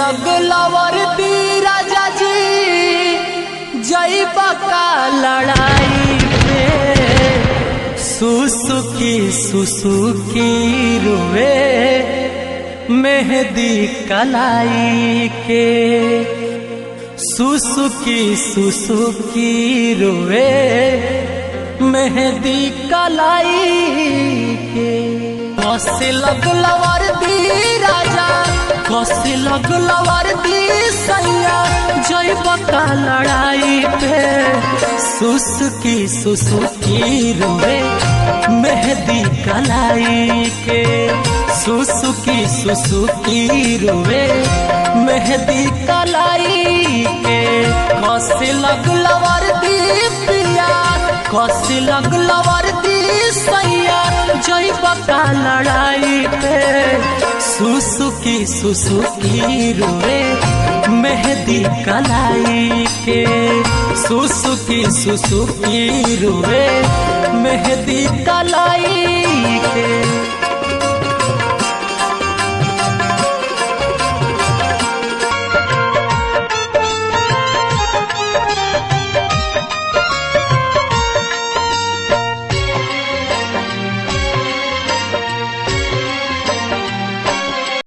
लगलवर दी राजा जी जई बका लड़ाई पे सुसुकी सुसुकी रुए मेहंदी कलाई के सुसुकी सुसुकी रुए मेहंदी कलाई के कसे लगलवर दी राजा कसे लगलवर दी सैया जय बका लड़ाई पे सुसुकी सुसुकी रुए मेहंदी कलाई के सुसुकी सुसुकी रुए मेहंदी कलाई के कसे लगलवर दी पिया कसे लगलवर दी सैया जय बका लड़ाई पे सुसुकी सुसुकी रुए मेहंदी कलाई के सुसुकी सुसुकी रुए मेहंदी कलाई के।